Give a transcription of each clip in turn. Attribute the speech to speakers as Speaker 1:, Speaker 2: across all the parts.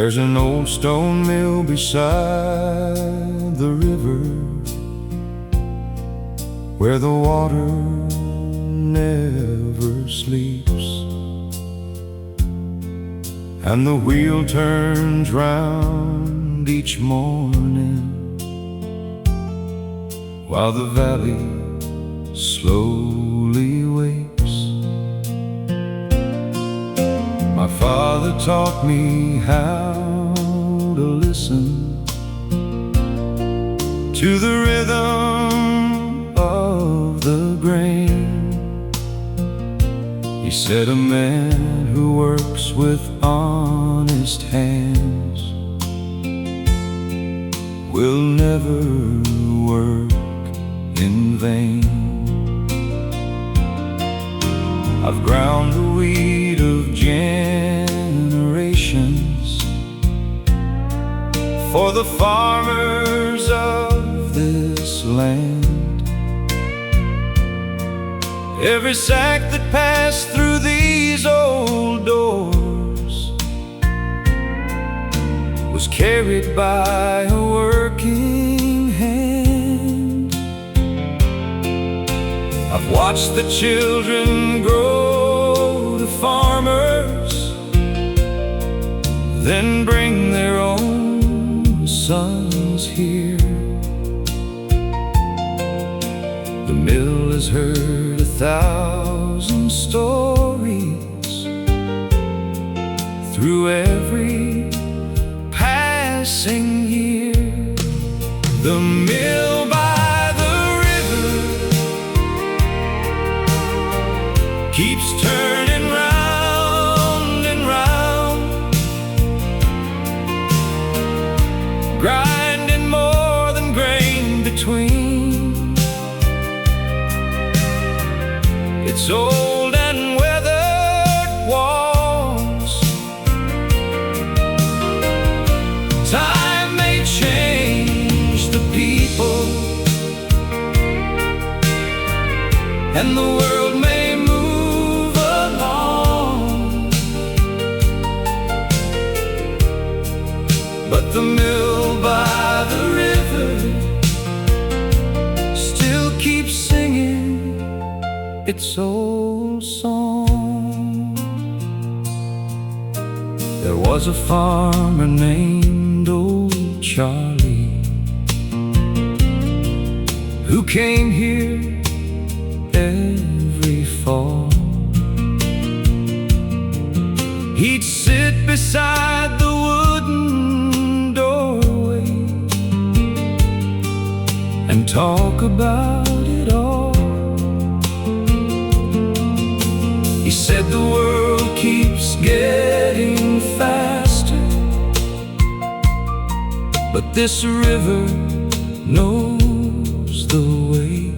Speaker 1: There's an old stone mill beside the river where the water never sleeps, and the wheel turns round each morning while the valley slowly wakes. My father taught me how to listen to the rhythm of the grain. He said a man who works with honest hands will never work in vain. I've ground the wheat of generations for the farmers of this land. Every sack that passed through these old doors was carried by a working hand. I've watched the children grow to farmers, then bring their own sons here. The mill has heard 1,000 stories through every passing year. The mill by the river keeps turning round and round, grinding more than grain between. It's old and weathered walls. Time may change the people, and the world may move along, but the mill by the river still keeps singing its old song. There was a farmer named Old Charlie who came here every fall. He'd sit beside the wooden doorway and talk about it all. He said the world keeps getting faster, but this river knows the way.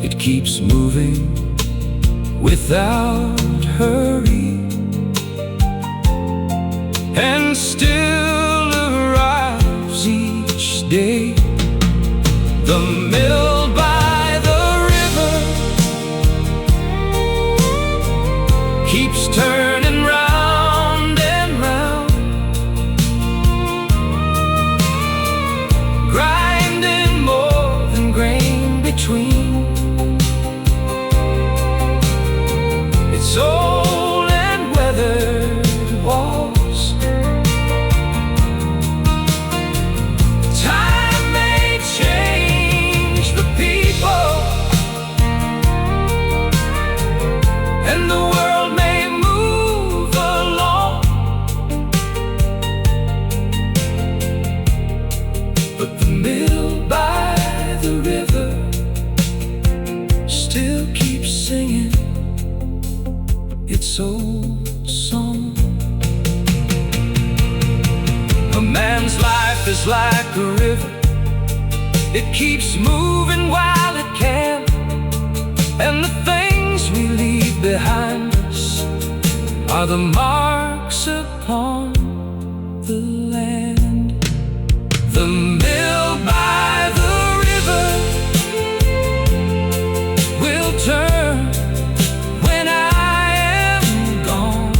Speaker 1: It keeps moving without hurry, and still arrives each day. The mill by the river keeps turning round and round, grinding more than grain between. It's old and weathered walls. Time may change the people, and the world may move along, but the mill by the river still keeps singing its old song. A man's life is like a river. It keeps moving while it can, and the things we leave behind us are the marks upon the land. The mill by the river will turn when I am gone.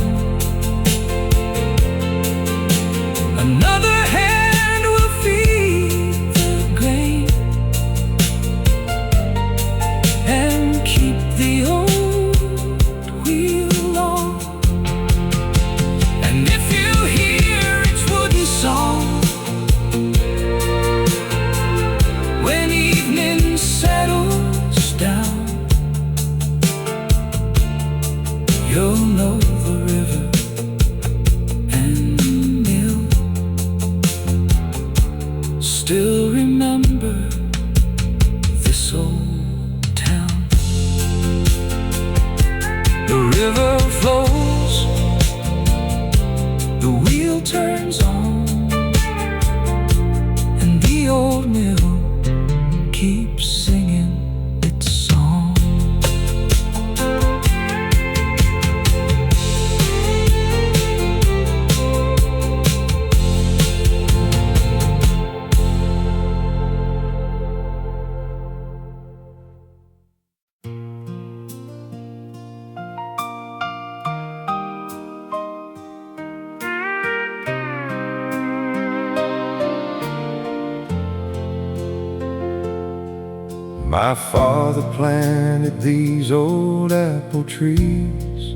Speaker 1: My father planted these old apple trees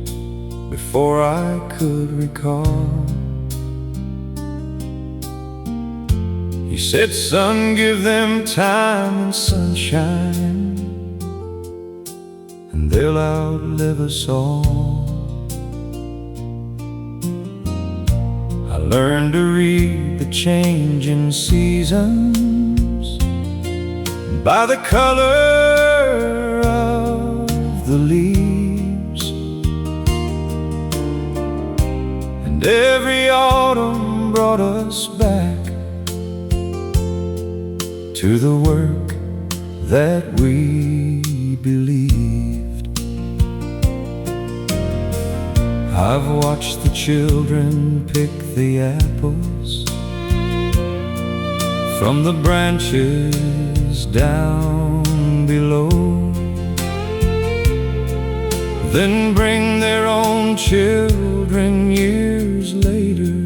Speaker 1: before I could recall. He said, son, give them time and sunshine, and they'll outlive us all. I learned to read the changing seasons by the color of the leaves, and every autumn brought us back to the work that we believed. I've watched the children pick the apples from the branches down below, then bring their own children years later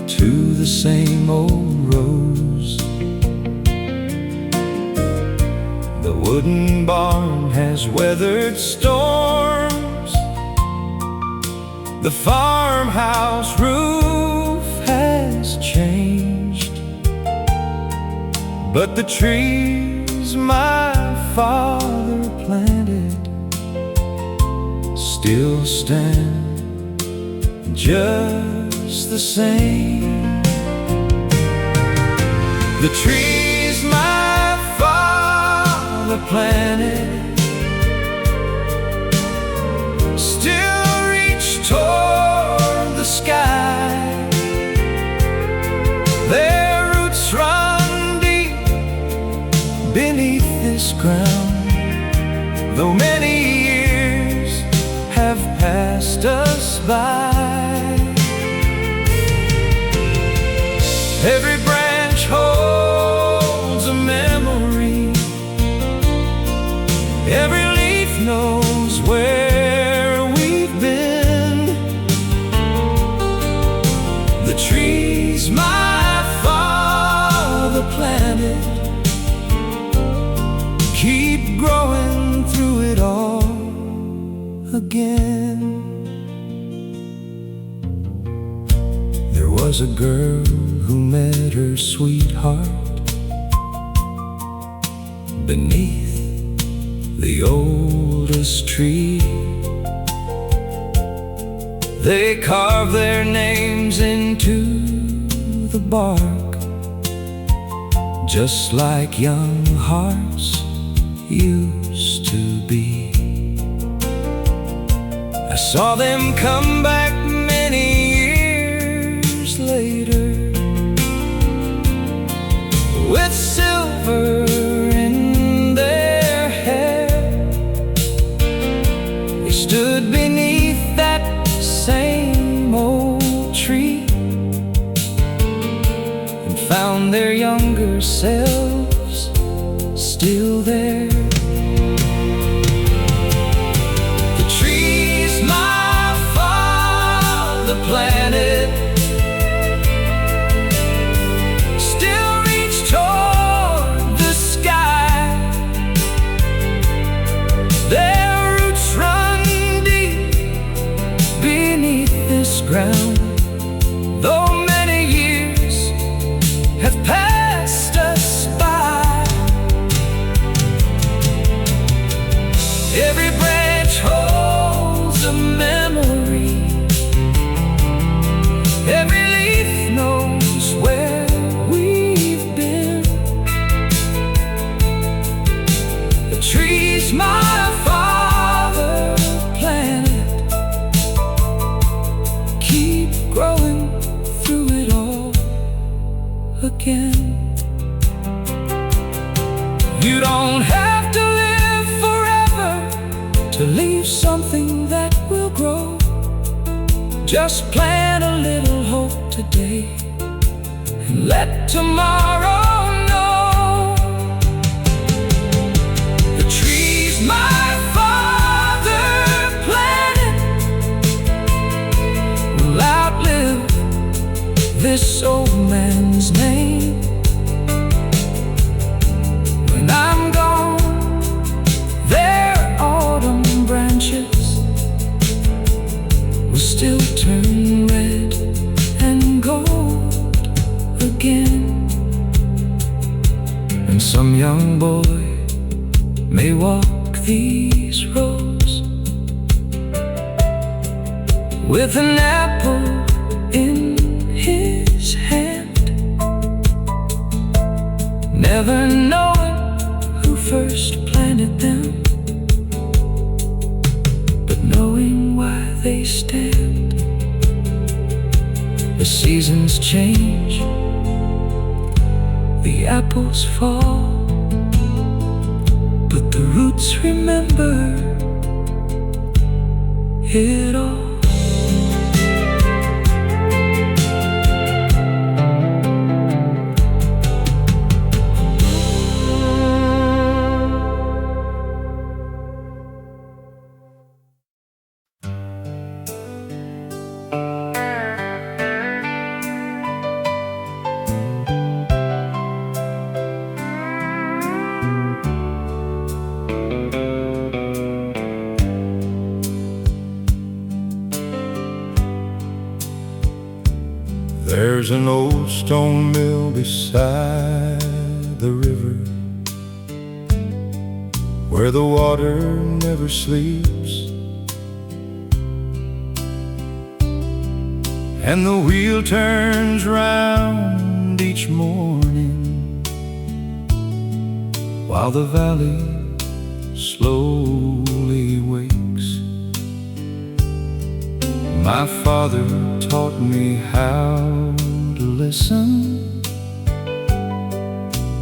Speaker 1: to the same old rows. The wooden barn has weathered storms, the farmhouse roof has changed, but the trees my father planted still stand just the same. The trees my father planted still reach toward the sky. Their roots run deep beneath this ground, though many years have passed us by. Every branch holds a memory, every leaf knows where we've been. The trees my father planted keep growing through it all again. There was a girl who met her sweetheart beneath the oldest tree. They carved their names into the bark, just like young hearts used to be. I saw them come back many years later with silver in their hair. They stood beneath that same old tree and found their younger selves still there. The trees my father planted still reach toward the sky. Their roots run deep beneath this ground, though many years have passed us by. Every branch holds a memory, every leaf knows where we've been. The trees my father planted keep growing through it all again. You don't have to live forever to leave something that will grow. Just plant a little hope today and let tomorrow know. The trees my father planted will outlive this old man's name. The seasons change, the apples fall, but the roots remember it all.
Speaker 2: There's an old stone mill beside the river, where the water never sleeps, and the wheel turns round each morning, while the valley slowly wakes. My father taught me how to listen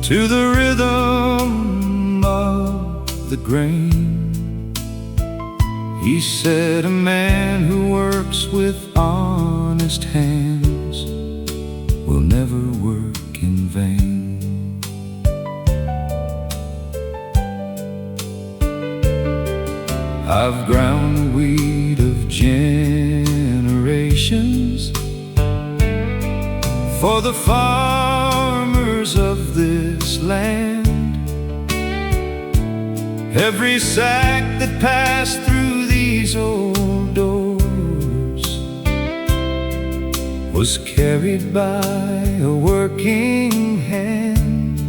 Speaker 2: to the rhythm of the grain. He said a man who works with honest hands will never work in vain. I've ground the wheat of generations for the farmers of this land. Every sack that passed through these old doors was carried by a working hand.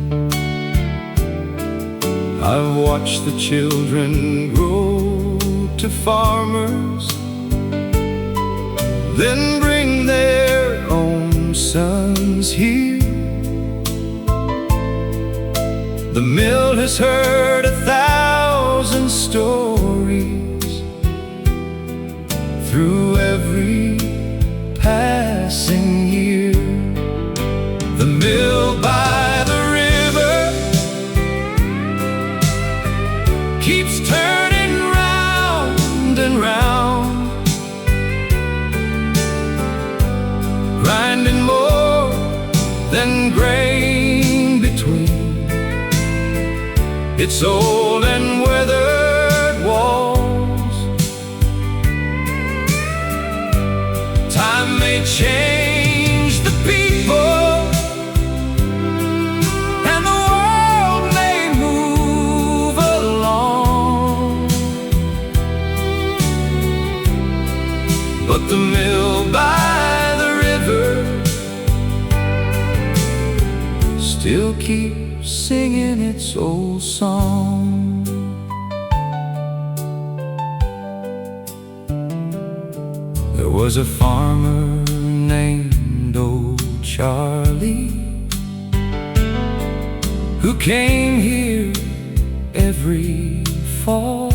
Speaker 2: I've watched the children grow to farmers, then bring their own sons here. The mill has heard 1,000 stories through every passing year. The mill by the river keeps turning round and round, grinding more than grain between its old and weathered walls. Time may change the people, and the world may move along, but the mill by the river still keeps singing its old song. There was a farmer named Old Charlie who came here every fall.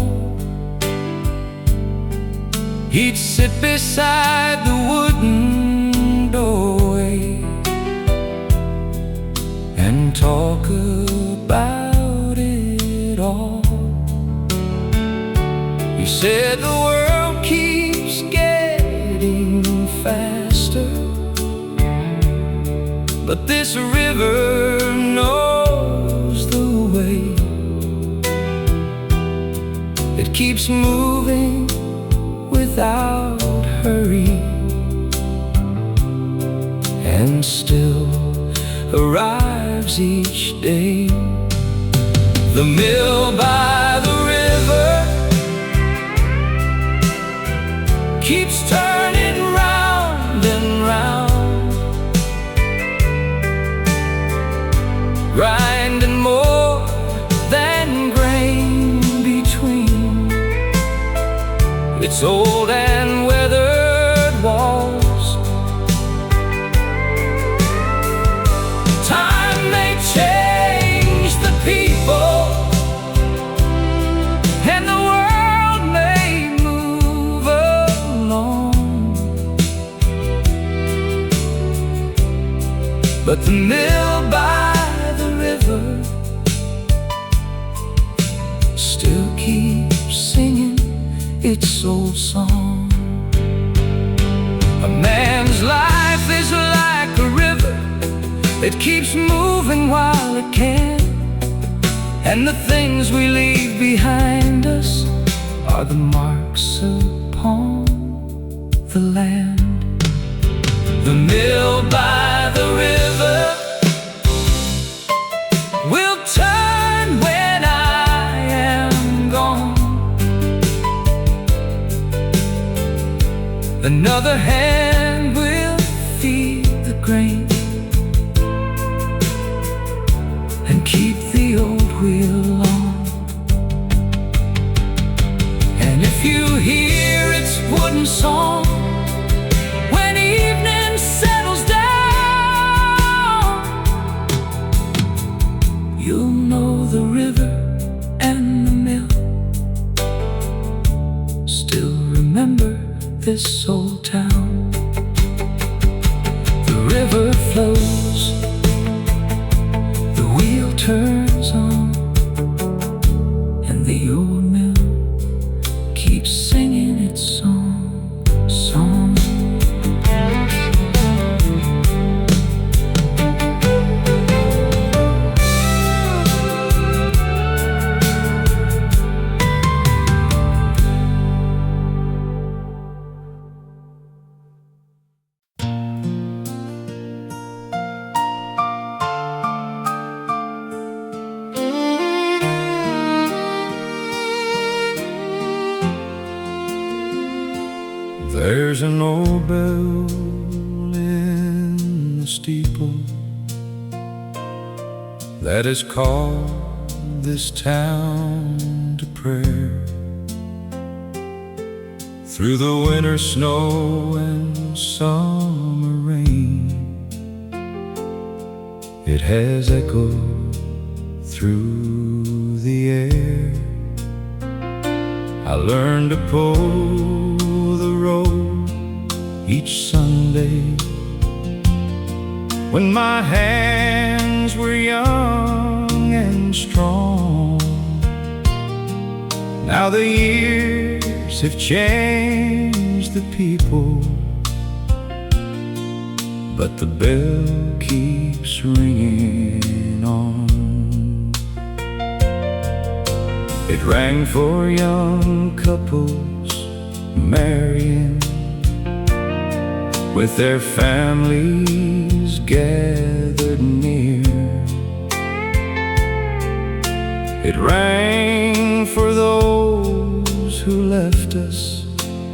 Speaker 2: He'd sit beside the wooden doorway and talk about it all. He said the world keeps getting faster, but this river knows the way. It keeps moving without hurry, and still arrives each day. The mill by the river keeps turning round and round, grinding more than grain between its old and weathered walls. Time may change the people, and the world may move along,
Speaker 1: but the mill by the river still keeps singing its old song. A man's life is like a river, it keeps moving while it can, and the things we leave behind us are the marks upon the land. The mill by the river will turn when I am gone. Another hand will feed the grain and keep the old wheel on. And if you hear its wooden song when evening settles down, you'll know the river and the mill still remember this old town. The river flows, the wheel turns on, and the old mill keeps singing its song.
Speaker 2: There's an old bell in the steeple that has called this town to prayer. Through the winter snow and summer rain, it has echoed through the air. I learned to pull the road each Sunday when my hands were young and strong. Now the years have changed the people, but the bell keeps ringing on. It rang for young couples marrying, with their families gathered near. It rang for those who left us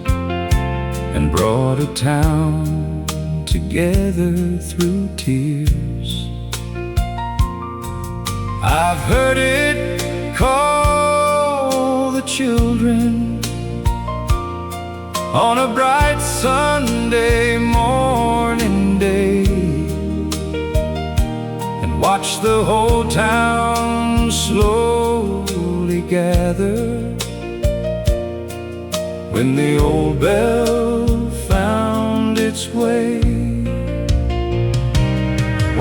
Speaker 2: and brought a town together through tears. I've heard it call the children on a bright Sunday morning day, and watch the whole town slowly gather when the old bell found its way.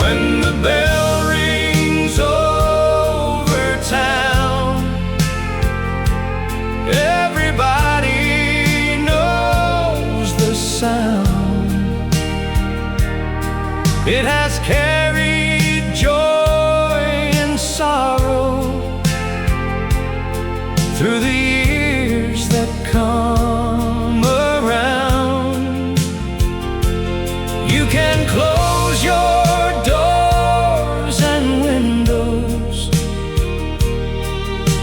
Speaker 2: When the bell rings over town, everybody knows the sound. It has carried joy and sorrow through the years that come around. You can close your doors and windows,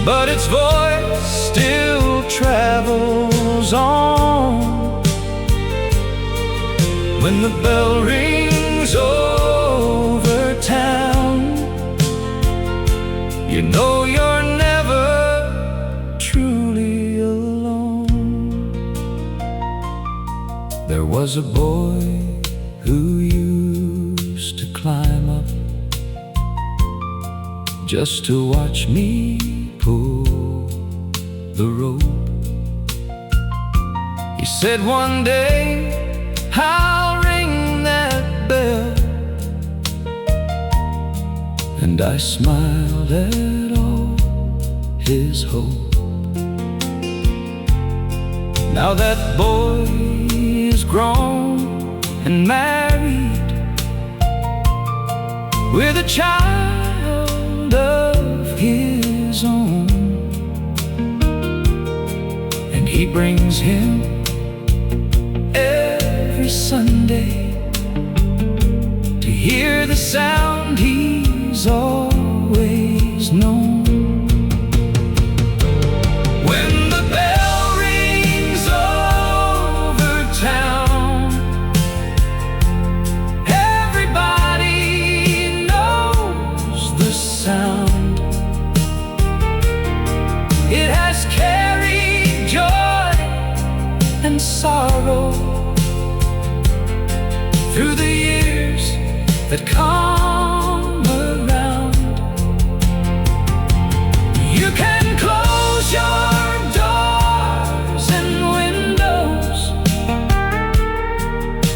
Speaker 2: but its voice still travels on. When the bell rings over town, you know you're never truly alone. There was a boy who used to climb up just to watch me pull the rope. He said one day, I'll ring that bell
Speaker 1: and I smiled at all his hope. Now that boy is grown and married, with a child of his own, and he brings him every Sunday to hear the sound he's always known. When the bell rings over town, everybody knows the sound. It has carried joy and sorrow through the years that come around. You can close your doors and windows,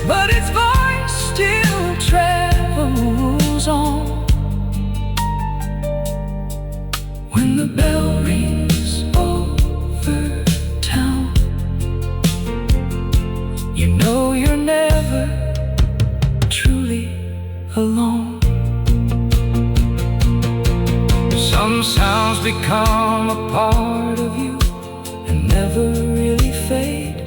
Speaker 1: but its voice still travels on. When the bell rings over town, you know you're never truly alone. Some sounds become a part of you and never really fade,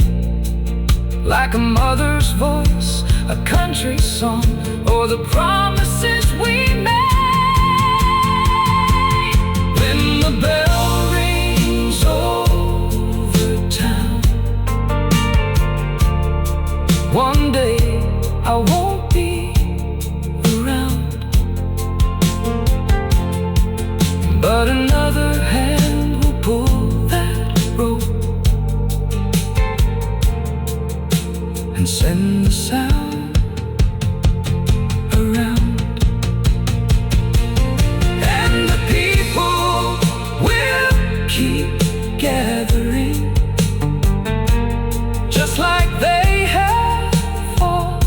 Speaker 1: like a mother's voice, a country song, or the promises we made. When the bell rings over town, one day I won't be around, but another hand will pull that rope and send the sound around. And the people will keep gathering, just like they have all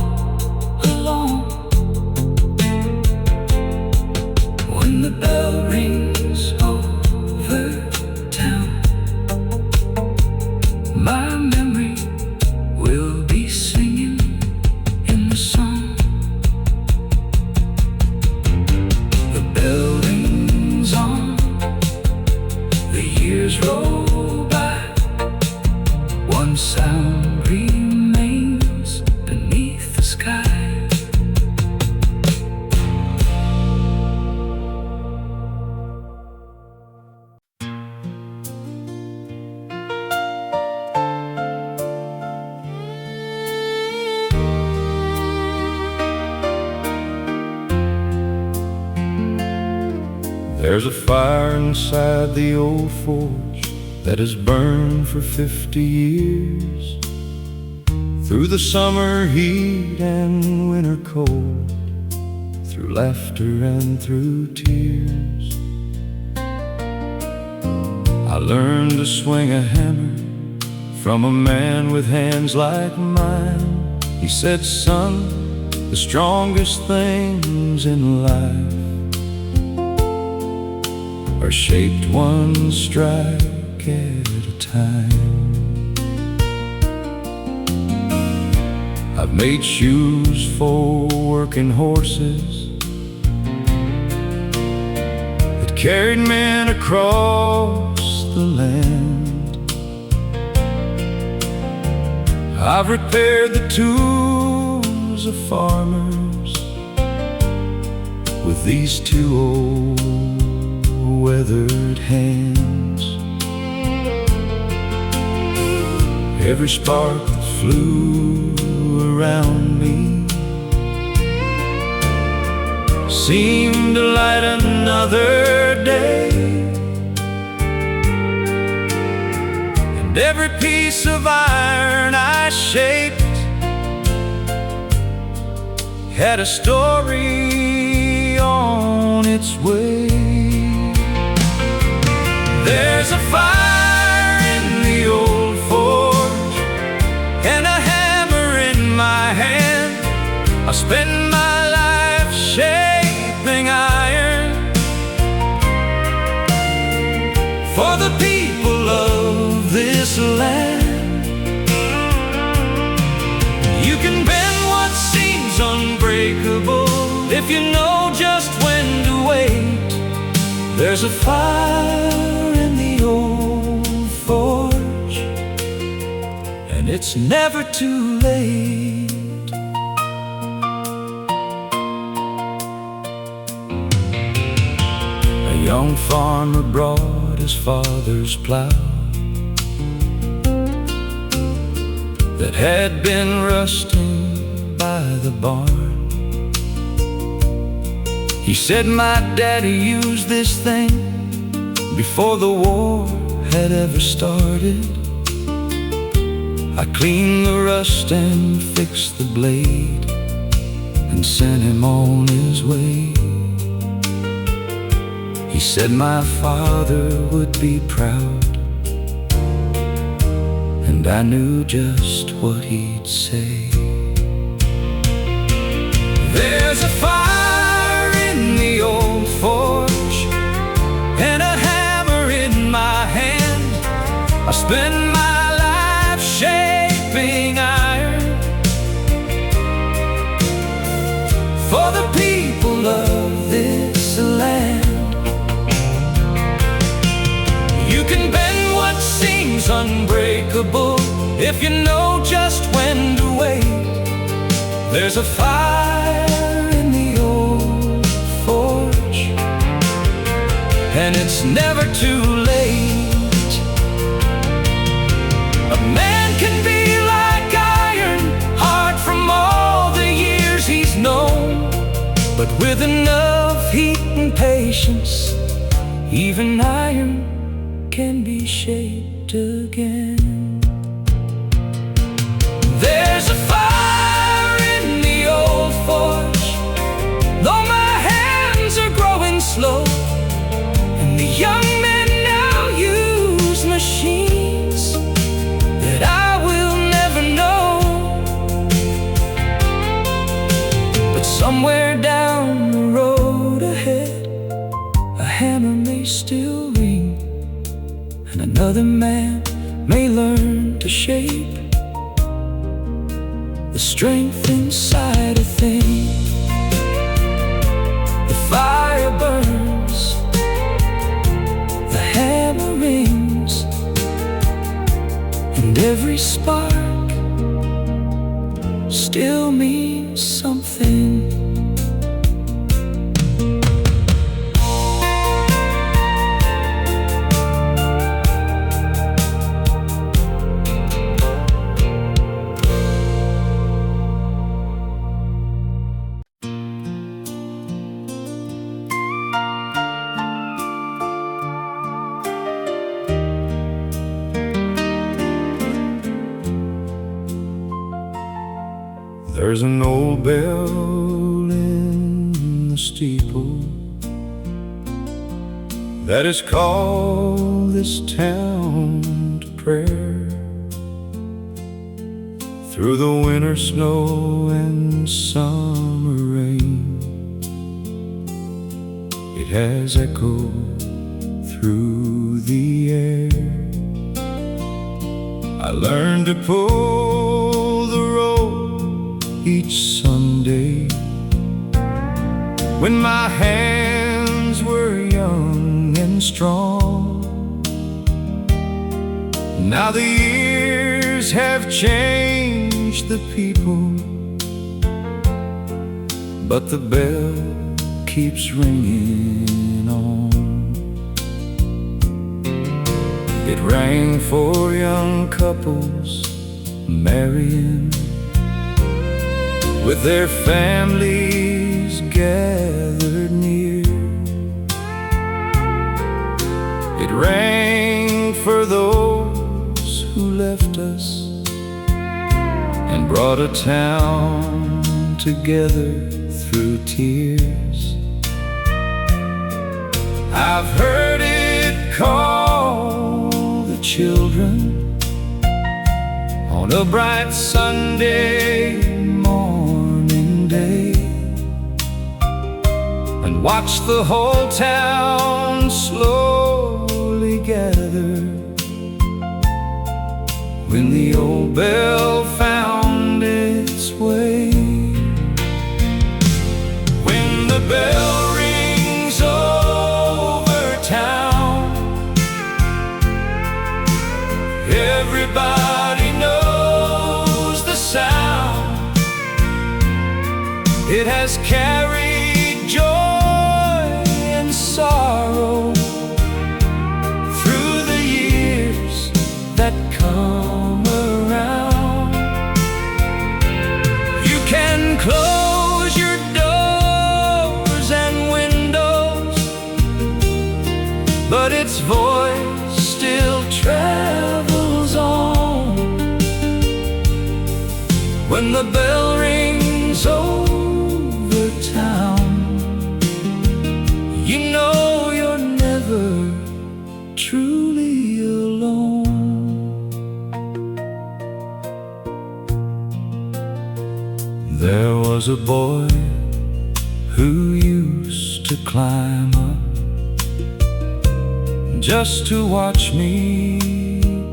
Speaker 1: along. When the bell rings over town, my memory will be singing in the song. The bell rings on, the years roll by, one sound remains beneath the sky.
Speaker 2: There's a fire inside the old forge that has burned for 50 years, through the summer heat and winter cold, through laughter and through tears. I learned to swing a hammer from a man with hands like mine. He said, son, the strongest things in life are shaped one strike at a time. I've made shoes for working horses that carried men across the land. I've repaired the tools of farmers with these two old weathered hands. Every spark that flew around me seemed to light another day, and every piece of iron I shaped had a story on its way. There's a fire in the old forge and a hammer in my hand. I spend my life shaping iron
Speaker 1: a fire in the old forge, and it's never too late. A young farmer brought his father's plow that had been rusting by the barn. He said, "My daddy used this thing before the war had ever started. I cleaned the rust and fixed the blade and sent him on his way." He said my father would be proud, and I knew just what he'd say. There's a fire in the old forge and a hammer in my hand. I spend my life shaping iron for the people of this land. You can bend what seems unbreakable if you know just when to wait. There's a fire in the old forge, and it's never too late. A man can be like iron, hard from all the years he's known, but with enough heat and patience, even iron can be shaped again. There's a fire in the old forge, though my hands are growing slow, and the young men now use machines that I will never know. But somewhere down the road ahead, a hammer may still ring, and another man may learn to shape the strength inside a thing. The fire burns, the hammer rings, and every spark still means something.
Speaker 2: There's an old bell in the steeple that has called this town to prayer. Through the winter snow and summer rain, it has echoed through the air. I learned to pull the rope each Sunday when my hands were young and strong. Now the years have changed the people, but the bell keeps ringing on. It rang for young couples marrying, with their families gathered near. It rang for those who left us and brought a town together through tears. I've heard it call the children on a bright Sunday and watch the whole town slowly gather when the old bell found its way. When the bell rings over town,
Speaker 1: It has carried joy and sorrow through the years that come around. You can close your doors and windows, but its voice still travels on. When the bell rings over town, you know you're never truly alone. There was a boy who used to climb up just to watch me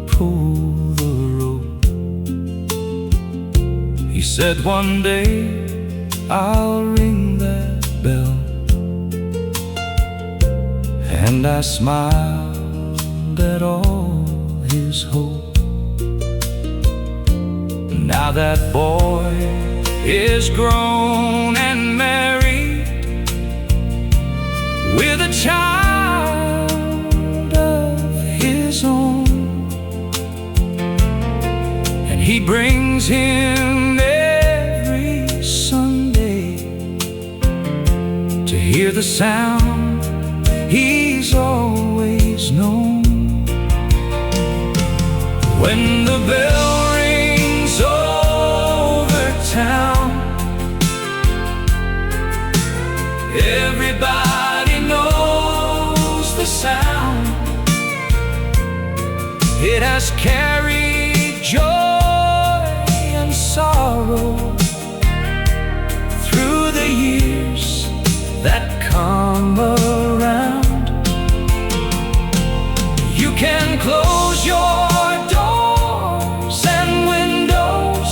Speaker 1: pull the rope. He said, one day I'll ring that bell. And I smiled at all his hope. Now that boy is grown and married with a child of his own, and he brings him every Sunday to hear the sound he's always known. When the bell rings over town, everybody knows the sound. It has carried joy and sorrow through the years that come around. You can close your doors and windows,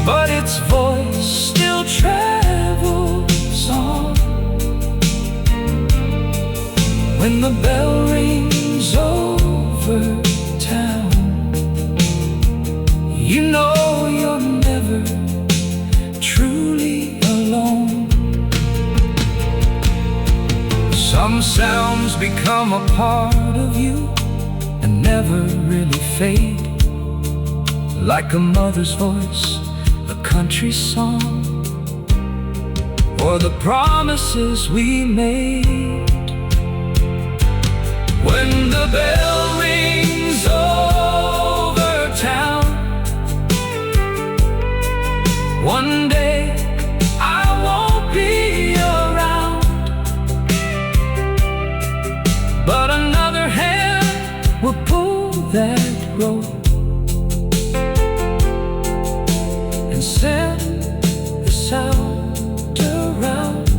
Speaker 1: but its voice still travels on. When the bell rings over town, you know you're never truly alone. Some sounds become a part of you and never really fade, like a mother's voice, a country song, or the promises we made. When the bell rings over town, one day I won't be around, but another hand will pull that rope and send the sound around,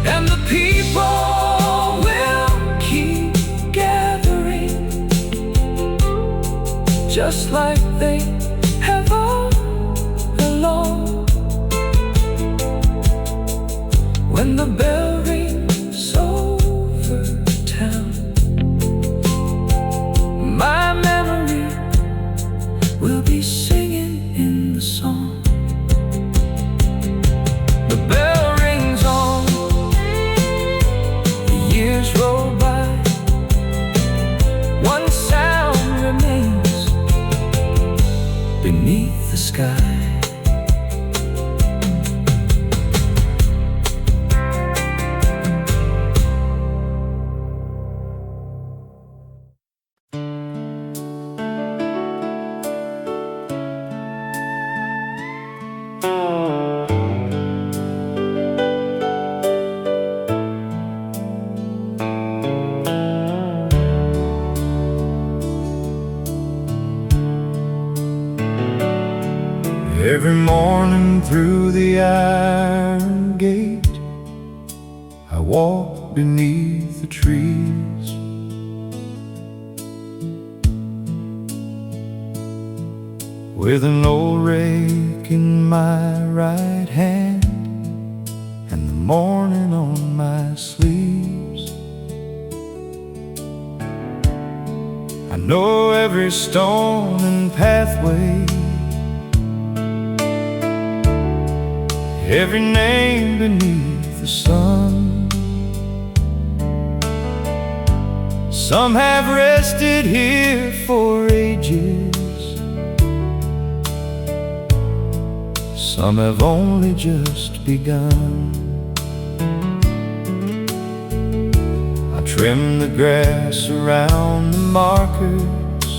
Speaker 1: and the people just like they have all along. When the bell rings over town, my memory will be singing in the song. The bell rings on, the years roll by, one sound remains beneath the sky.
Speaker 2: Every morning through the iron gate, I walk beneath the trees, with an old rake in my right hand and the morning on my sleeves. I know every stone and pathway every name beneath the sun. Some have rested here for ages, some have only just begun. I trim the grass around the markers,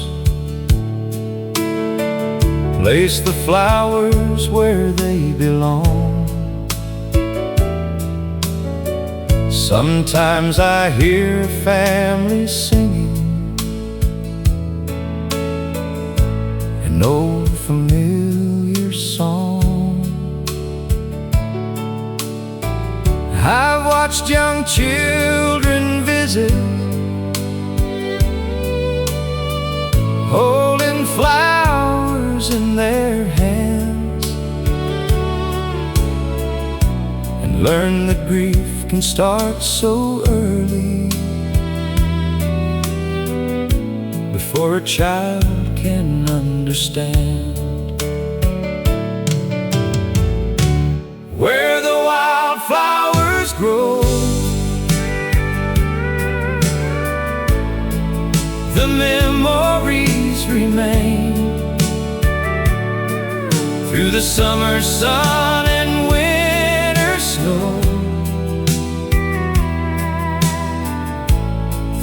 Speaker 2: place the flowers where they belong. Sometimes I hear a family singing an old familiar song. I've watched young children visit, holding flowers in their hands, and learn that grief can start so early, before a child can understand. Where the wildflowers grow, the memories remain. Through the summer sun and winter snow,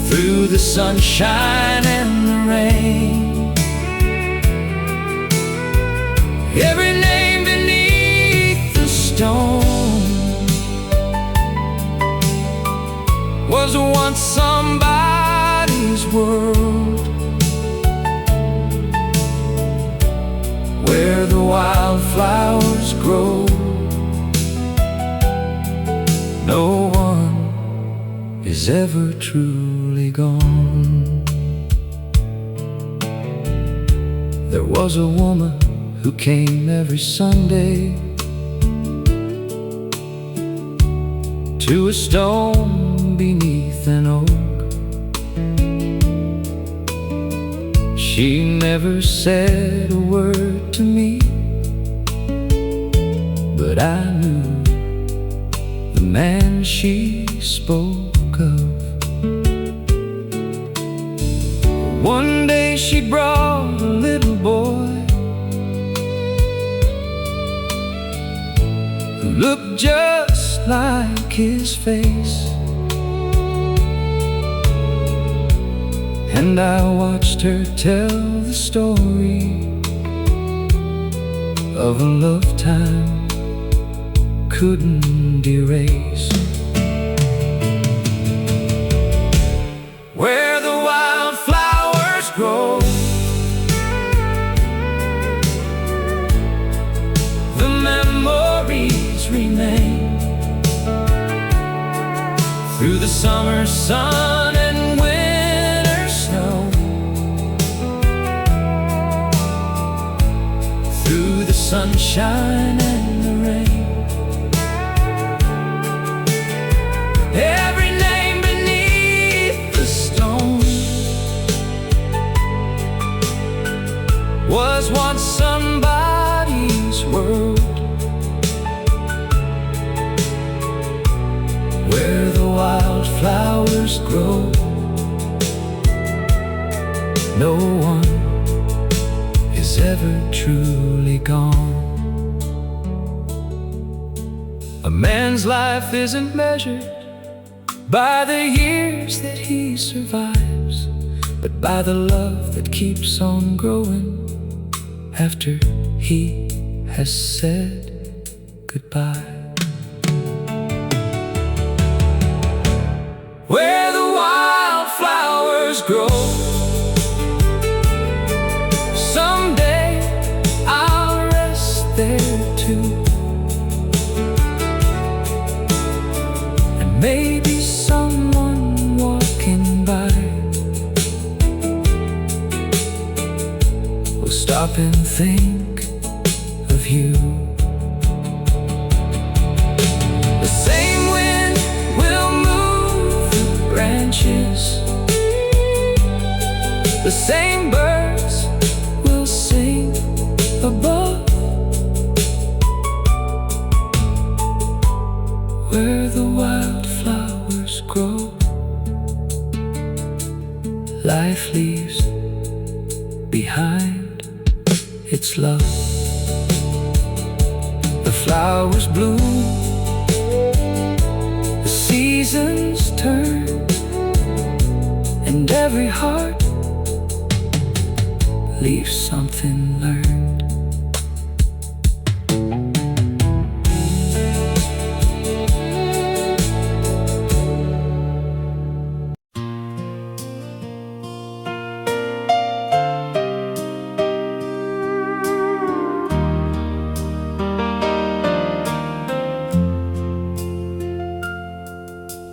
Speaker 2: through the sunshine and the rain, every name beneath the stone was once somebody's world. Where the wildflowers grow, no one is ever truly gone. There was a woman who came every Sunday to a stone beneath an oak. She never said a word to me, but I knew the man she spoke of. One day she brought a little boy who looked just like his face, and I watched her tell the story of a lifetime couldn't erase. Where the wildflowers grow, the memories remain. Through the summer sun and winter snow, through the sunshine and the rain, every name beneath the stone was once somebody's world. Where the wildflowers grow, no one is ever truly gone. A man's life isn't measured by the years that he survives, but by the love that keeps on growing after he has said goodbye. Where the wildflowers grow, someday I'll rest there too, and maybe someone walking by will stop and think of you. The same wind will move the branches, the same birds will sing above,
Speaker 1: where the wildflowers grow. Life leaves behind its love. The flowers bloom, the seasons turn, and every heart leaves something learned.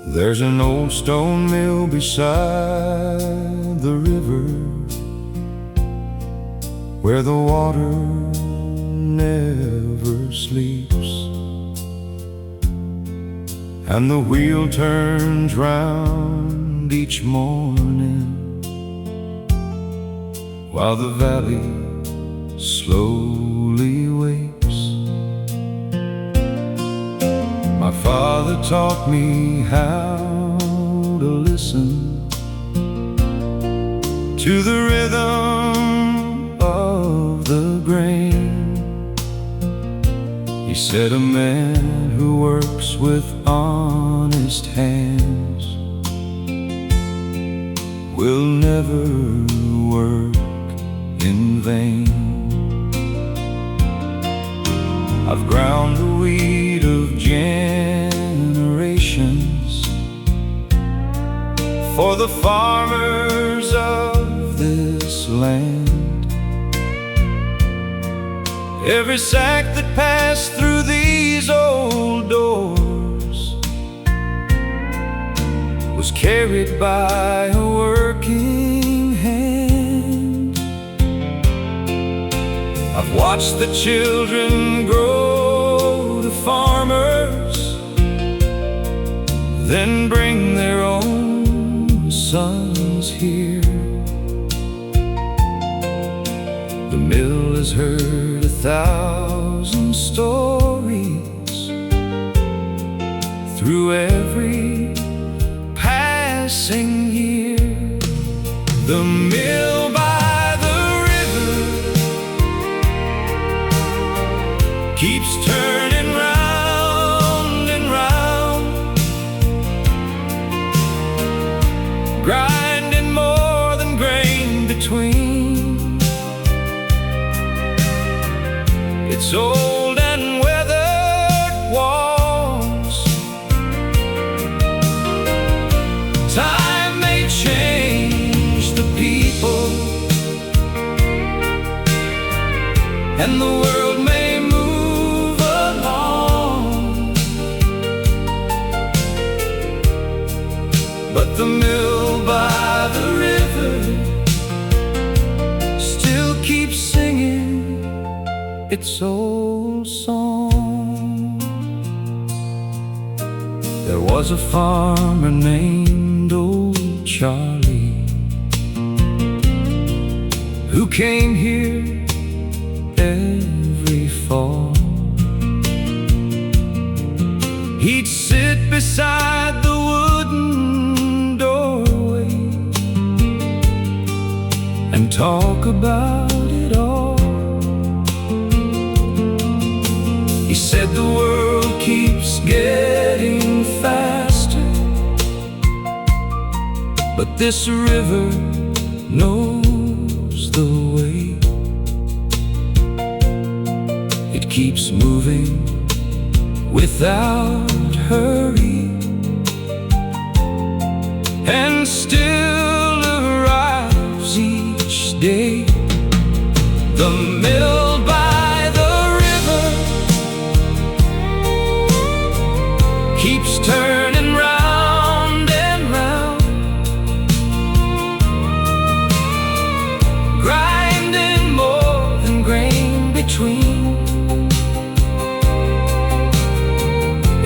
Speaker 2: There's an old stone mill beside the river, where the water never sleeps, and the wheel turns round each morning, while the valley slowly wakes. My father taught me how to listen to the rhythm of the grain. He said a man who works with honest hands will never work in vain. I've ground the wheat of generations for the farmers of this land. Every sack that passed through these old doors was carried by a working hand. I've watched the children grow to farmers, then bring their own sons here. The mill has heard 1,000 stories through every passing year. The mill by the river keeps turning round and round, grinding more than grain between. It's old and weathered walls. Time may change the people, and the world may move along, but the mill by the river still keeps singing its old song. There was a farmer named Old Charlie who came here every fall. He'd sit beside the wooden doorway and talk about it all. He said the world keeps getting faster, but this river knows the way. It keeps moving without hurry, and still arrives each day. The mill by the river keeps turning round and round, grinding more than grain between.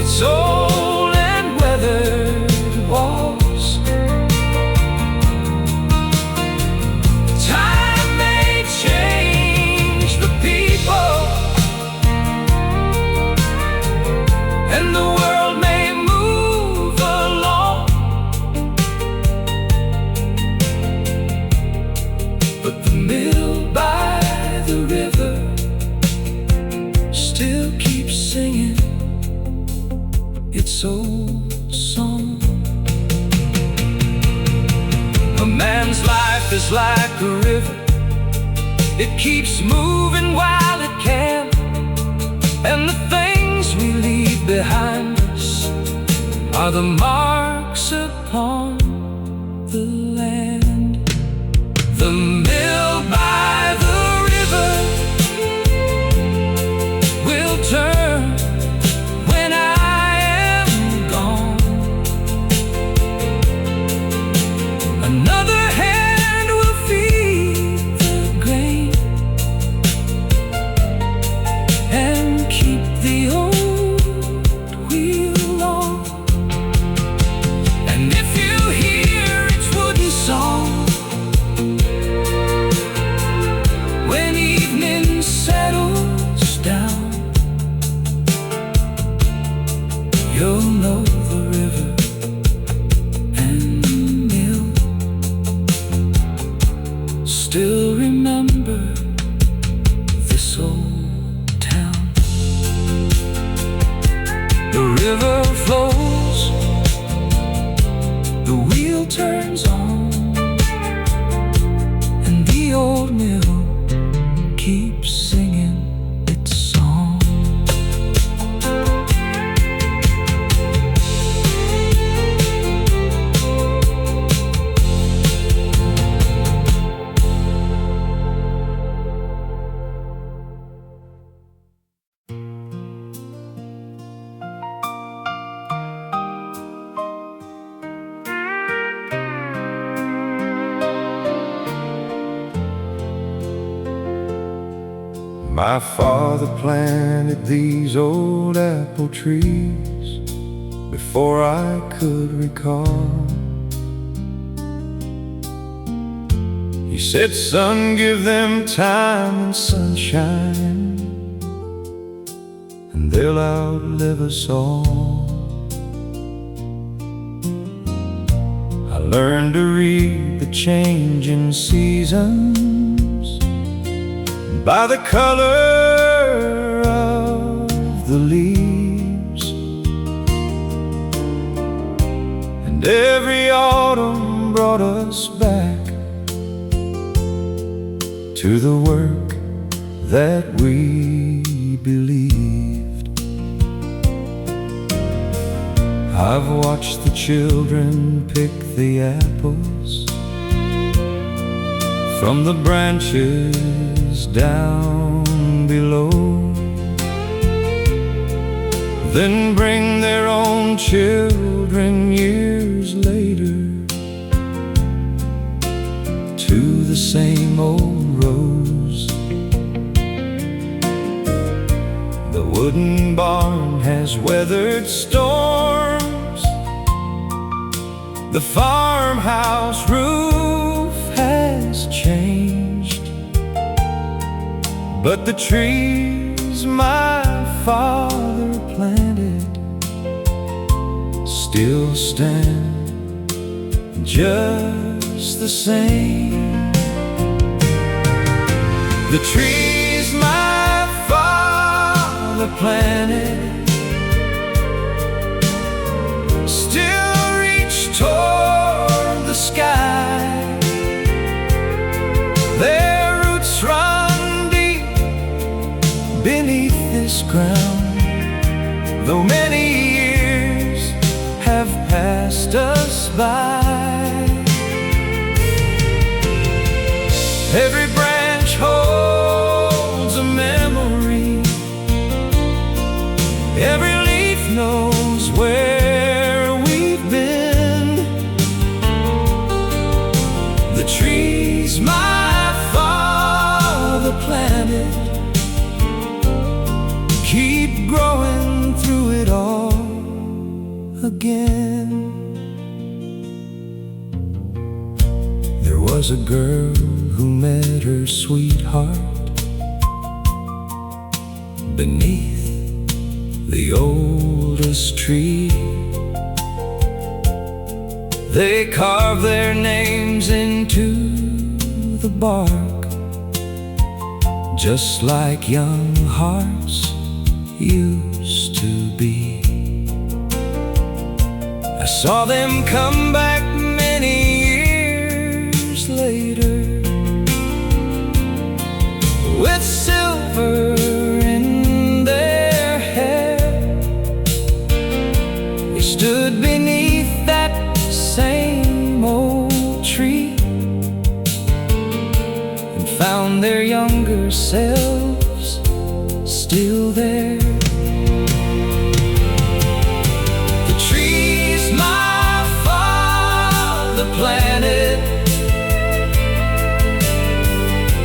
Speaker 2: It's old and weathered walls.
Speaker 1: man's like a river. It keeps moving while it can, and the things we leave behind us are the marks upon the land. The mill by the river will turn when I am gone. Another hand will feed the grain and keep the old wheel on. And if you hear its wooden song when evening settles down, you'll know the river and the mill still remember this old town. The river flows, the wheel turns on, and the old mill keeps singing its song.
Speaker 2: My father planted these old apple trees before I could recall. He said, son, give them time and sunshine, and they'll outlive us all. I learned to read the changing seasons by the color of the leaves, and every autumn brought us back to the work that we believed. I've watched the children pick the apples from the branches down below, then bring their own children years later to the same old rows. The wooden barn has weathered storms, the farmhouse roof has changed, but the trees my father planted still stand just the same. The trees my father planted still reach toward the sky. Their roots run deep beneath this ground, though many years have passed us by. Every branch holds a memory, every leaf knows where we've been. The trees my father planted keep growing through it all again. There was a girl who met her sweetheart beneath the oldest tree. They carved their names into the bark, just like young hearts used to be. I saw them come back many years later
Speaker 1: still there. The trees my father planted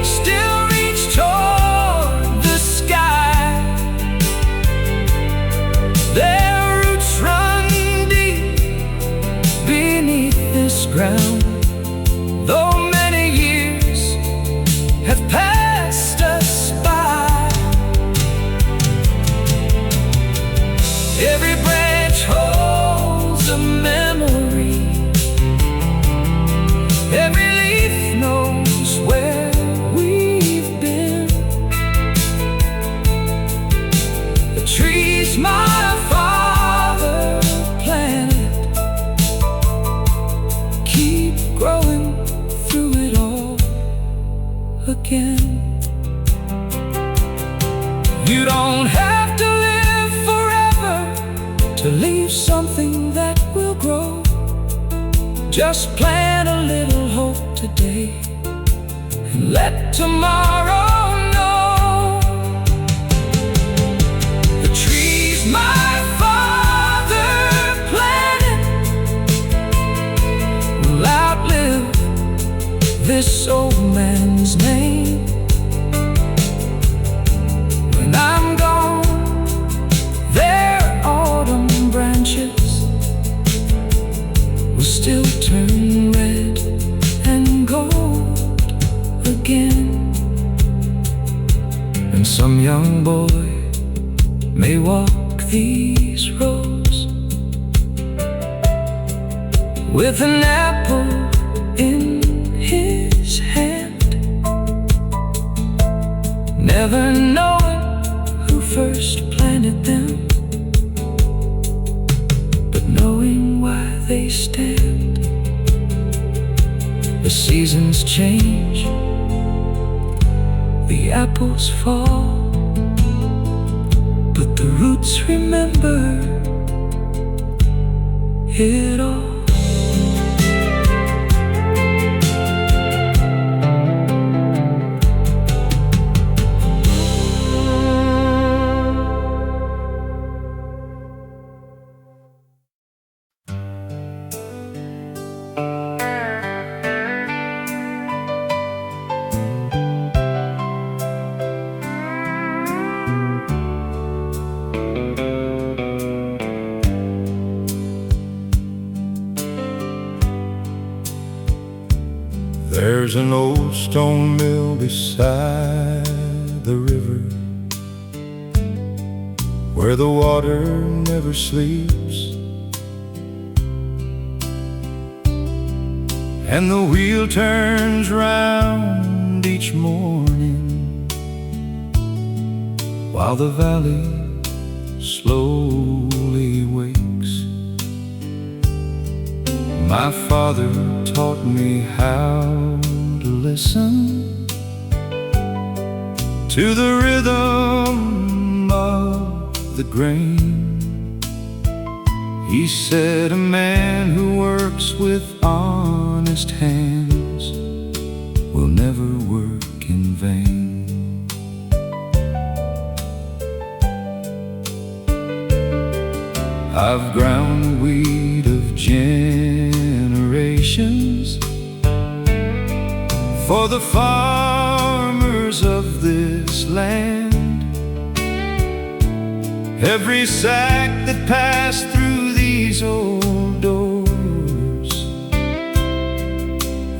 Speaker 1: still reach toward the sky. Their roots run deep beneath this ground. Though many years have passed us by, every branch holds a memory. Every leaf knows where we've been. The trees my father planted keep growing through it all again. You don't have to live forever to leave something that will grow. Just plant a little hope today and let tomorrow know. The trees my father planted will outlive this old man's name. When I'm gone, their autumn branches will still turn red and gold again. And some young boy may walk these roads with an apple in his hand, never knowing who first planted them, but knowing why they stand. The seasons change, the apples fall, but the roots remember it all.
Speaker 2: There's an old stone mill beside the river where the water never sleeps, and the wheel turns round each morning while the valley slowly wakes. My father taught me how to listen to the rhythm of the grain. He said a man who works with honest hands will never work in vain. I've ground the wheat of generations for the farmers of this land. Every sack that passed through these old doors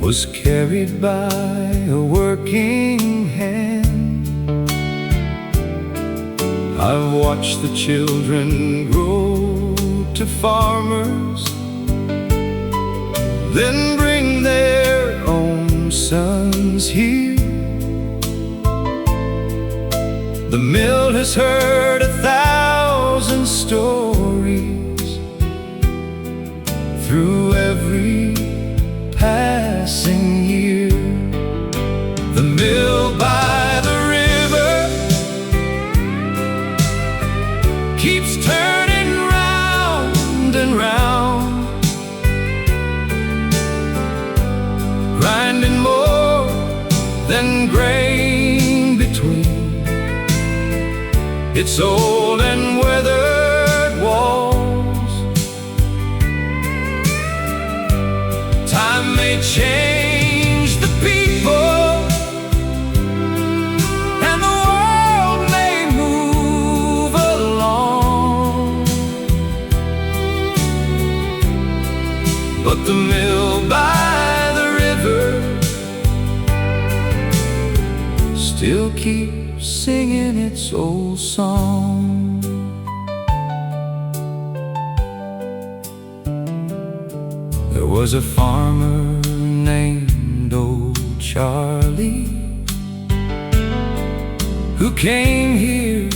Speaker 2: was carried by a working hand. I've watched the children grow to farmers, then bring their own sons here. The mill has heard 1,000 stories through every passing year. The mill by the river keeps turning round and round, grinding more than grain between
Speaker 1: its old and weathered walls. Time may change the people, and the world may move along, but the mill by the river still keeps singing its old song. There was a farmer named Old Charlie who came here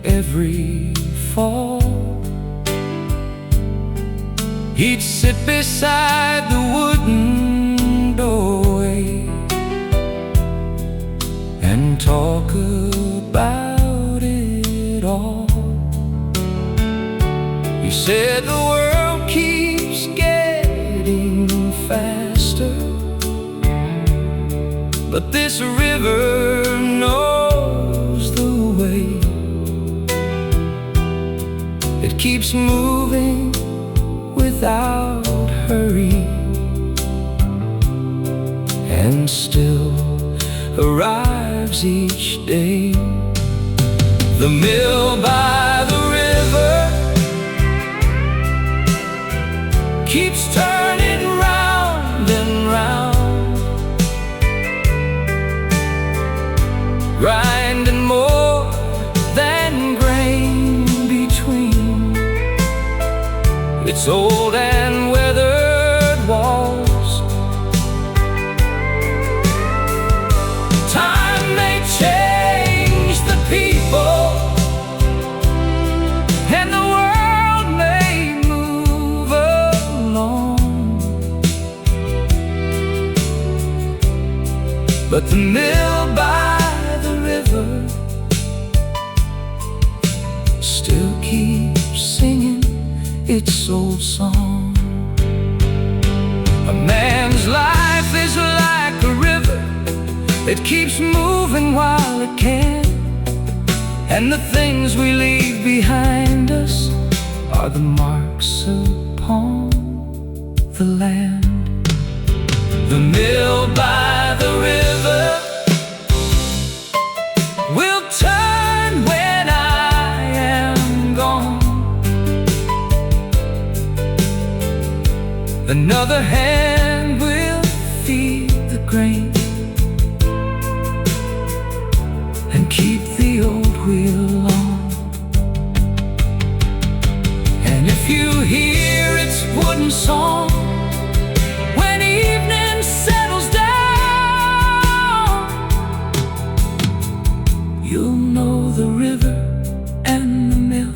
Speaker 1: every fall. He'd sit beside the wooden doorway and talk about it all. He said the world keeps getting faster, but this river knows the way. It keeps moving without hurry, and still arrives each day. The mill by the river keeps turning round and round, grinding more than grain between its old and weathered walls. Time may change the people, and the world may move along, but the mill by the river still keeps singing its old song. A man's life is like a river, it keeps moving while it can, and the things we leave behind us are the marks upon the land. The mill by the river will turn when I am gone. Another hand will feed the grain and keep the old wheel on. And if you hear its wooden song when evening settles down, you'll know the river and the mill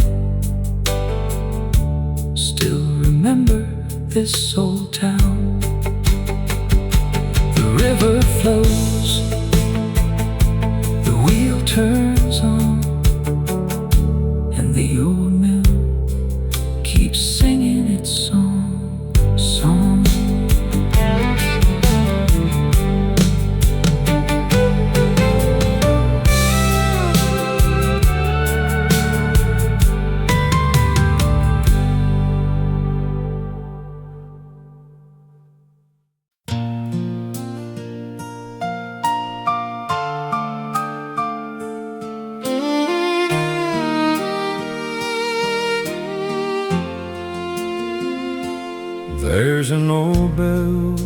Speaker 1: still remember this old town. The river flows, the wheel turns on, and the old mill keeps singing its song.
Speaker 2: There's an old bell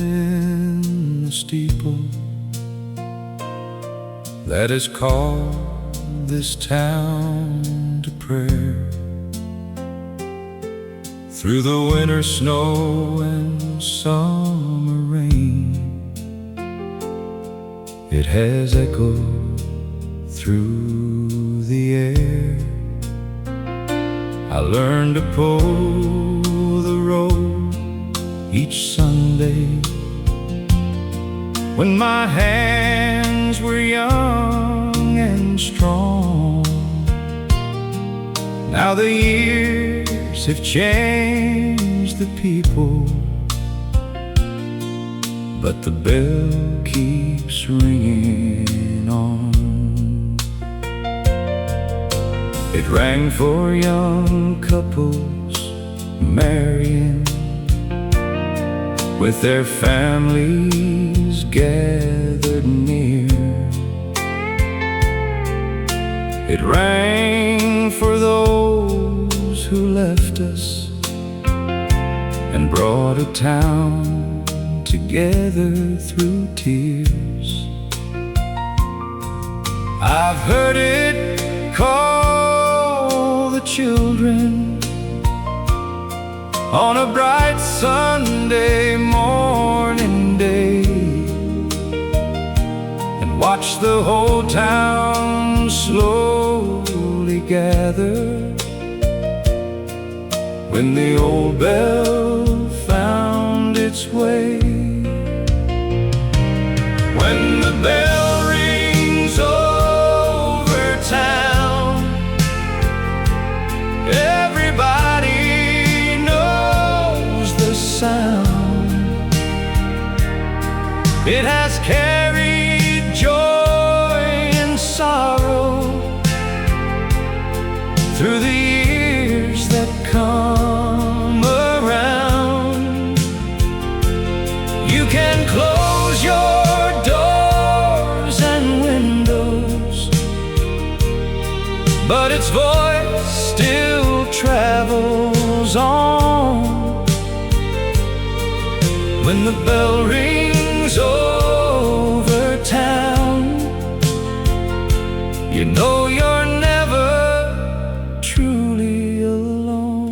Speaker 2: in the steeple that has called this town to prayer. Through the winter snow and summer rain, it has echoed through the air. I learned to pull the road each Sunday when my hands were young and strong. Now the years have changed the people, but the bell keeps ringing on. It rang for young couples marrying, with their families gathered near. It rang for those who left us and brought a town together through tears. I've heard it call the children on a bright Sunday morning day, and watch the whole town slowly gather when the old bell found its way. When the bell rings over town, everybody knows the sound. It has carried joy and sorrow through the years that come around. You can close your doors and windows, but its voice still travels on. When the bell rings over town, you know you're never truly alone.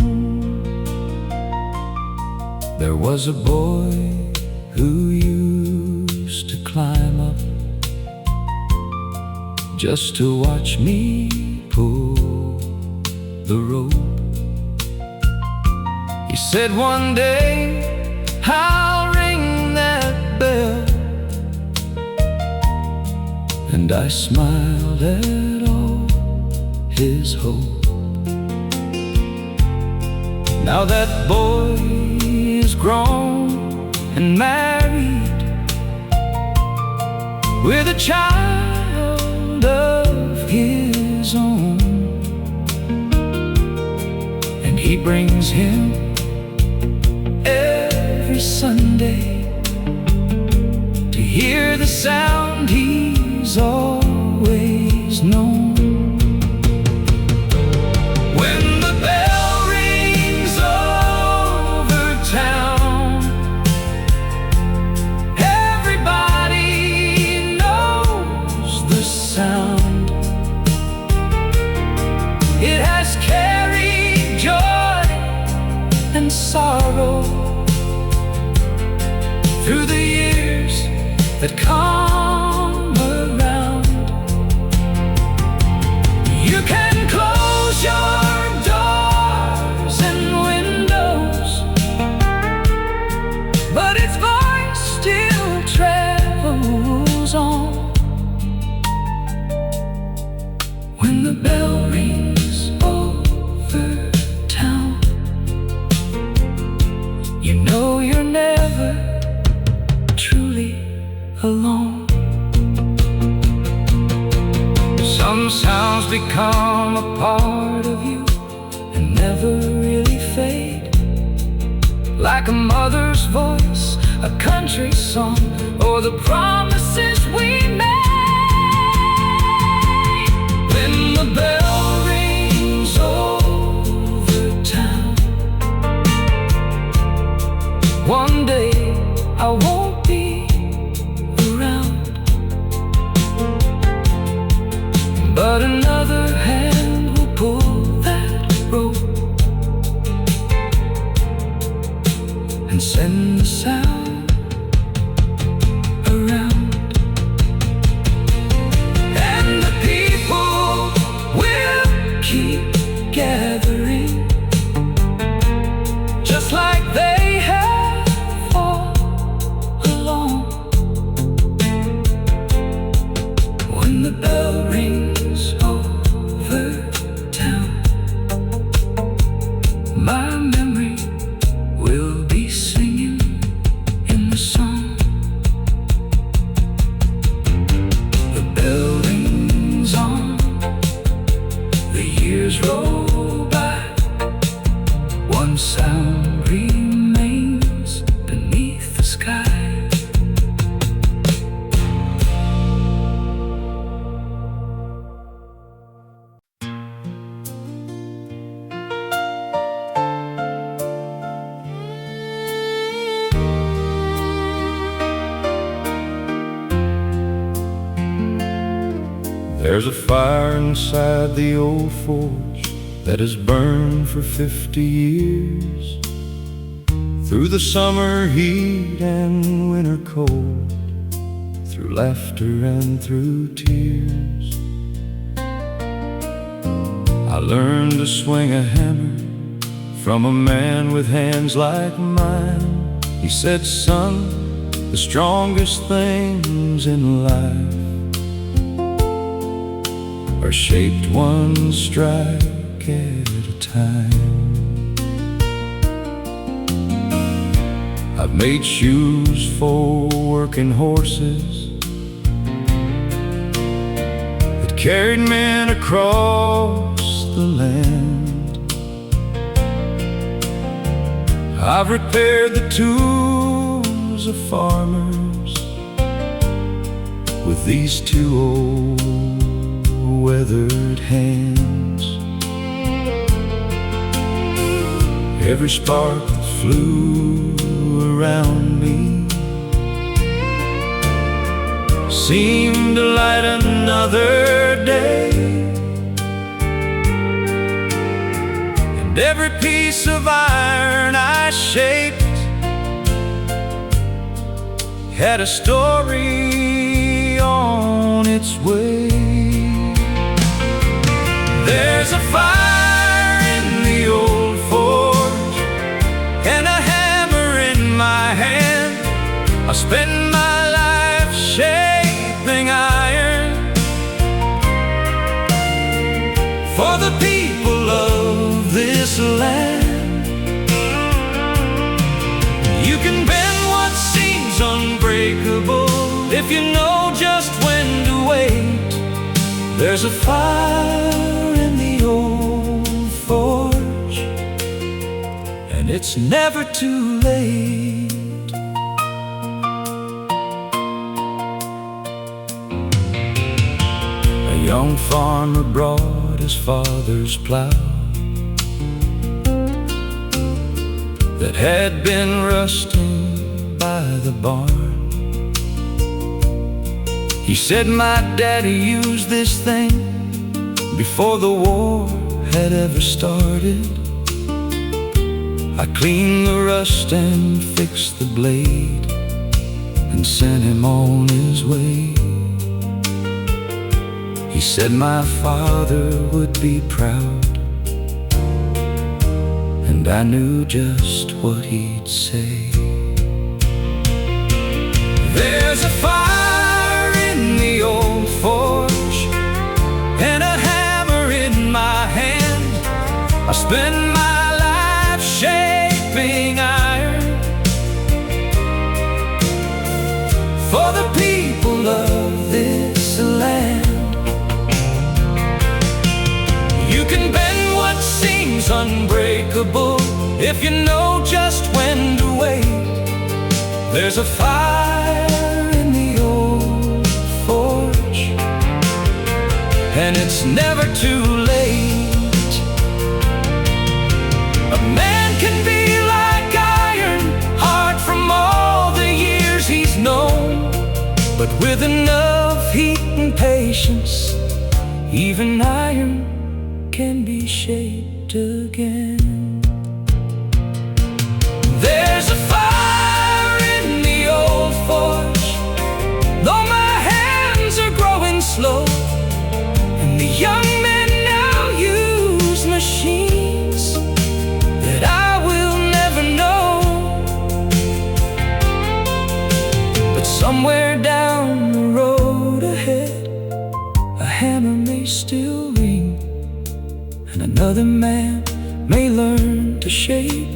Speaker 2: There was a boy who used to climb up just to watch me pull the rope. He said one day, I'll ring that bell, and I smiled at all his hope. Now that boy is grown and married, with a child of his own, and he brings him every Sunday to hear the sound he's always known. When the bell rings over town, everybody knows the sound. It has carried joy and sorrow through the years that come around. You can close your doors and windows, but its voice still travels on. When the bell rings over town, you know you're never truly alone. Some sounds become a part of you and never really fade, like a mother's voice, a country song, or the promises we made. When the bell rings over town, one day I won't be around, but another hand will pull that rope and send the sound around. And the people will keep gathering, just like they have all along. When the bell rings over town, my memory will be singing in the song. The bell rings on the
Speaker 1: years roll by, one sound remains beneath the sky.
Speaker 2: There's a fire inside the old forge that has burned for 50 years, through the summer heat and winter cold, through laughter and through tears. I learned to swing a hammer from a man with hands like mine. He said, son, the strongest things in life are shaped one strike at a time. I've made shoes for working horses that carried men across the land. I've repaired the tools of farmers with these two old weathered hands. Every spark that flew around me seemed to light another day, and every piece of iron I shaped had a story on its way. There's a fire in the old forge and a hammer in my hand. I spend my life shaping iron for the people of this land. You can bend what seems unbreakable if you know just when to wait. There's a fire in the old forge, and it's never too late. A young farmer brought his father's plow that had been rusting by the barn. He said, my daddy used this thing before the war had ever started. I cleaned the rust and fixed the blade and sent him on his way. He said my father would be proud, and I knew just what he'd say. There's a fire in the old forge and a hammer in my hand. I spend my life shaping iron for the people of this land. You can bend what seems unbreakable if you know just when to wait. There's a fire in the old forge, and it's never too late. A man can be like iron, hard from all the years he's known, but with enough heat and patience, even iron can be shaped again. There's a fire in the old forge, though my hands are growing slow, and the young men now use machines that I will never know. But somewhere down the road ahead, a hammer may still ring, and another man may learn to shape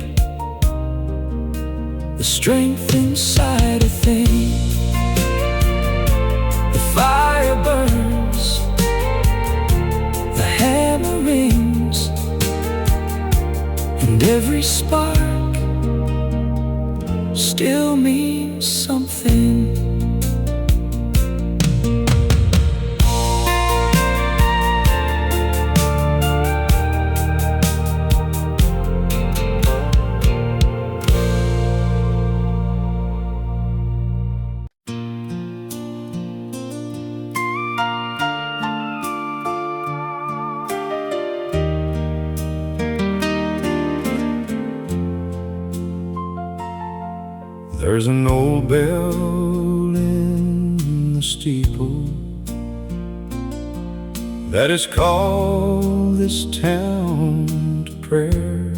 Speaker 2: the strength inside a thing. The fire burns, the hammer rings,
Speaker 1: and every spark still means something.
Speaker 2: There's an old bell in the steeple that has called this town to prayer.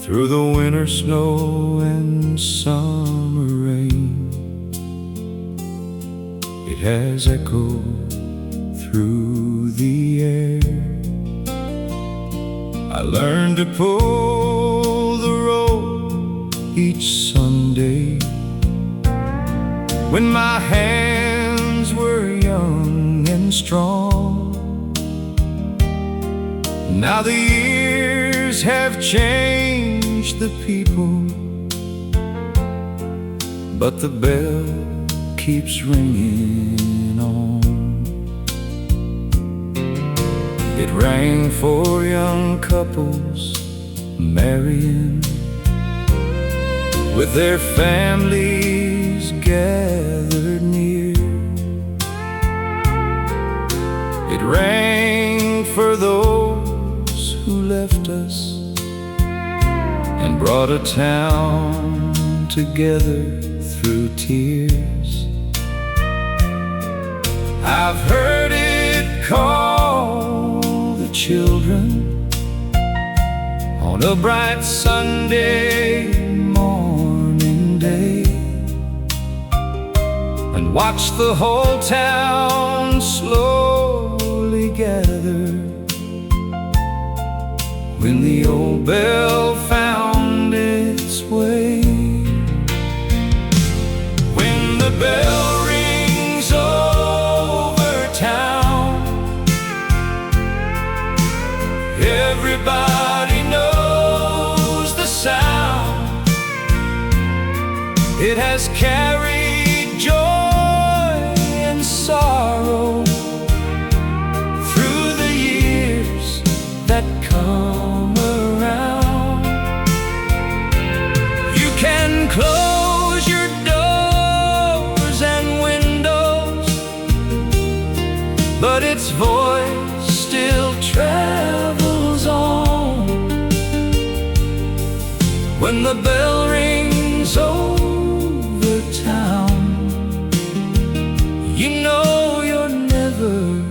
Speaker 2: Through the winter snow and summer rain, it has echoed through the air. I learned to pull the rope each Sunday when my hands were young and strong. Now the years have changed the people, but the bell keeps ringing on. It rang for young couples marrying, with their families gathered near. It rang for those who left us and brought a town together through tears. I've heard it call the children on a bright Sunday morning day, and watch the whole town slowly gather when the old bell found its way. When the bell rings over town, everybody knows the sound. It has carried joy and sorrow through the years that come around. You can close your doors and windows, but its voice still travels on. When the bell rings over town, you know you're never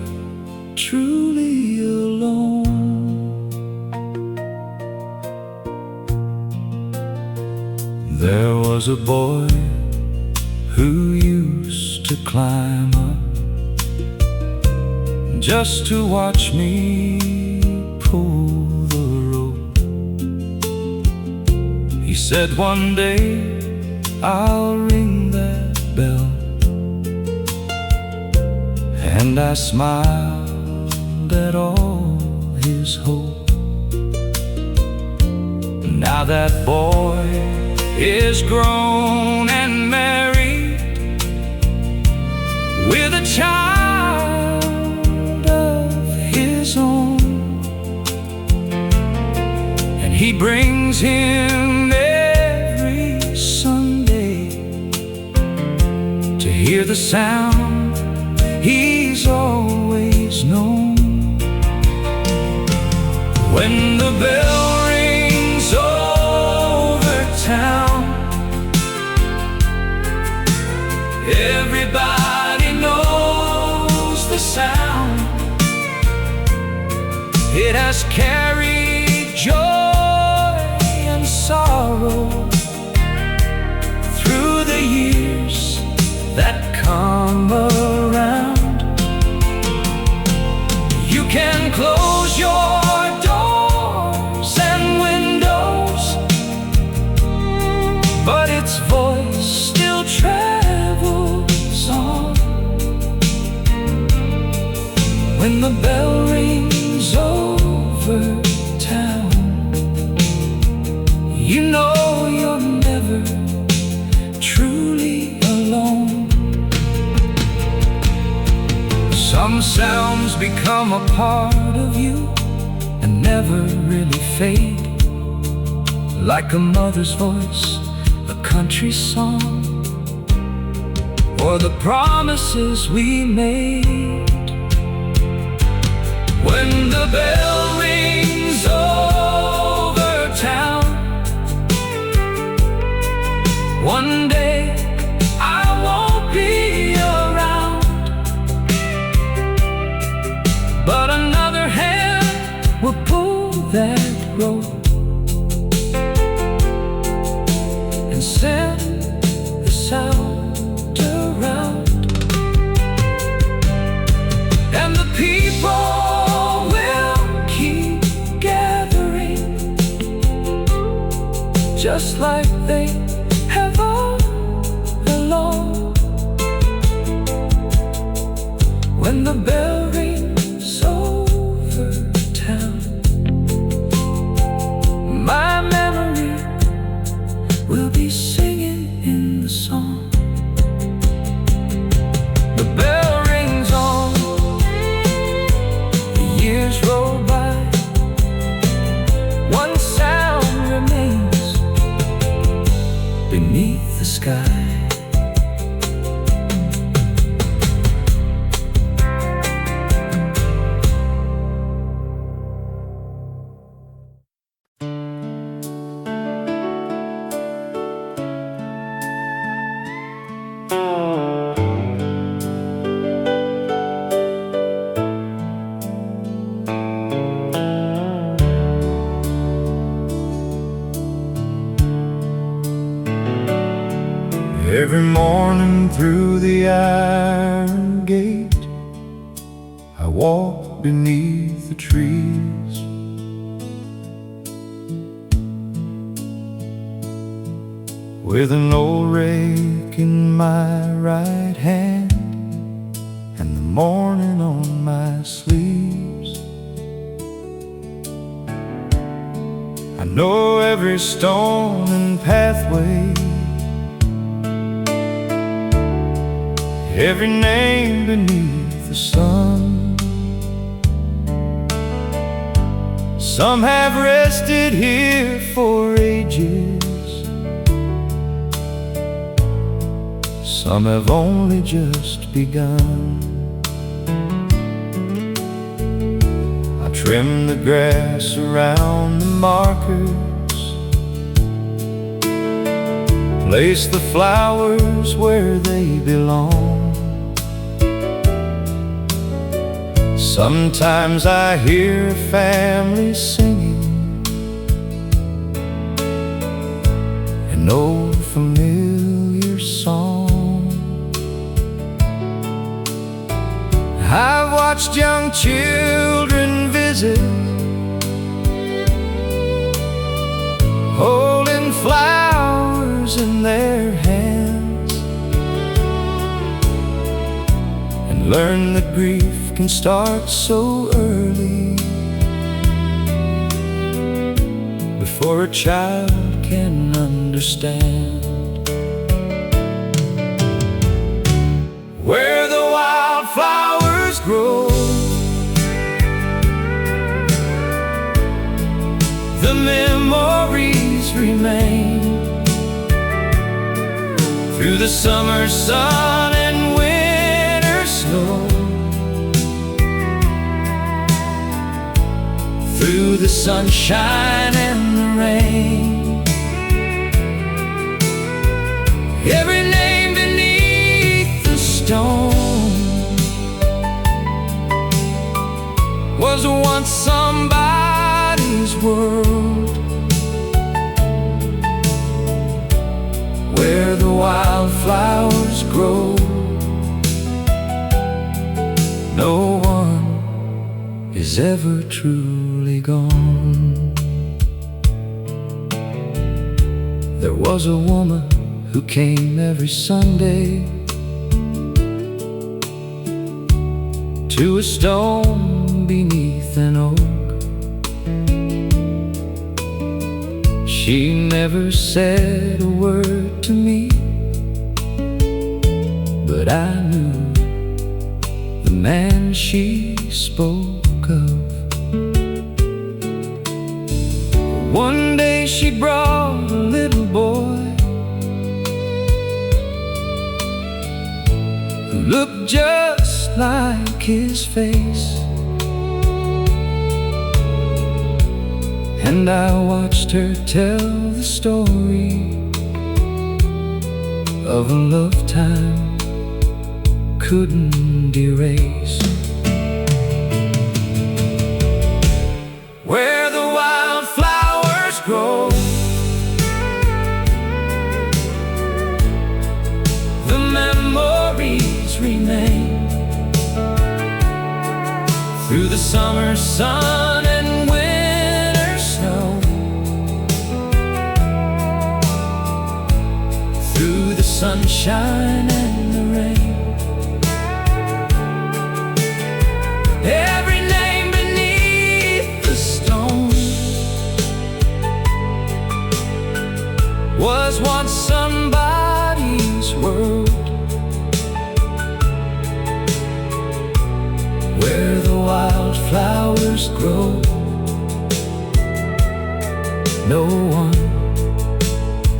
Speaker 2: truly alone. There was a boy who used to climb up just to watch me pull the rope. He said, one day I'll ring that bell, and I smiled at all his hope. Now that boy is grown and married with a child of his own, and he brings him every Sunday to hear the sound he's always known. When the bell rings over town, everybody knows the sound. It has carried joy and sorrow through the years that come around. You can close your doors and windows, but its voice still travels on. When the bell rings over town,
Speaker 1: become a part of you and never really fade. Like a mother's voice, a country song, or the promises we made. When the bell rings over town, one day I won't be around, but another hand will pull that rope and send the sound around. And the people will keep gathering, just like they have all along. When the bell rings over town, my memory will be singing in the song. The bell rings on, the years roll by, one sound remains beneath the sky.
Speaker 2: Every morning through the iron gate, I walk beneath the trees. With an old rake in my right hand and the morning on my sleeves. I know every stone and pathway, every name beneath the sun. Some have rested here for ages, some have only just begun. I trim the grass around the markers, place the flowers where they belong. Sometimes I hear a family singing an old familiar song. I've watched young children visit, holding flowers in their hands, and learn that grief can start so early, before a child can understand. Where the wildflowers grow, the memories remain. Through the summer sun and winter snow, through the sunshine and the rain, every name beneath the stone was once somebody's world. Where the wildflowers grow, no one is ever truly gone. There was a woman who came every Sunday to a stone beneath an oak. She never said a word to me, but I knew the man she spoke of. One day she brought a little boy who looked just like his face, and I watched her tell the story of a love time couldn't erase. Where the wildflowers grow, the memories remain. Through the summer sun and winter snow, through the sunshine and the rain, every name beneath the stone was once somebody's world. Where the wildflowers grow, no one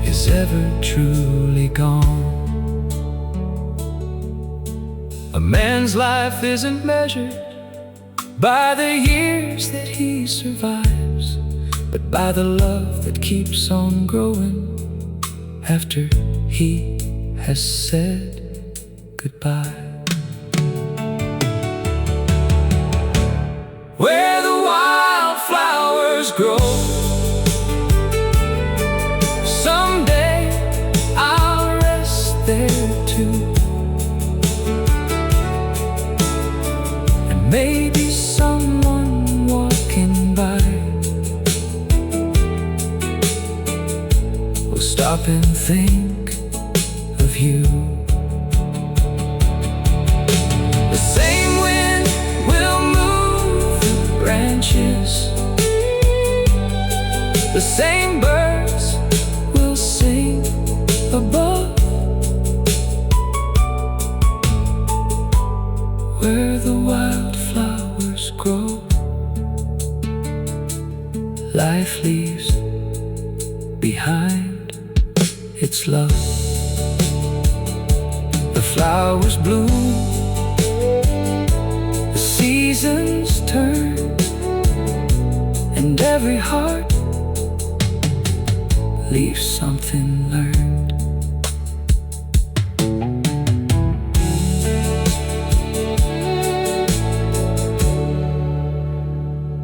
Speaker 2: is ever truly gone. A man's life isn't measured by the years that he survives, but by the love that keeps on growing after he has said goodbye. Where the wildflowers grow, someday I'll rest there too, and maybe someone walking by will stop and think of you. The same wind will move the branches, the same birds will sing above. Where the wildflowers grow, life leaves behind its love. The flowers bloom, the seasons turn, and every heart leaves something learned.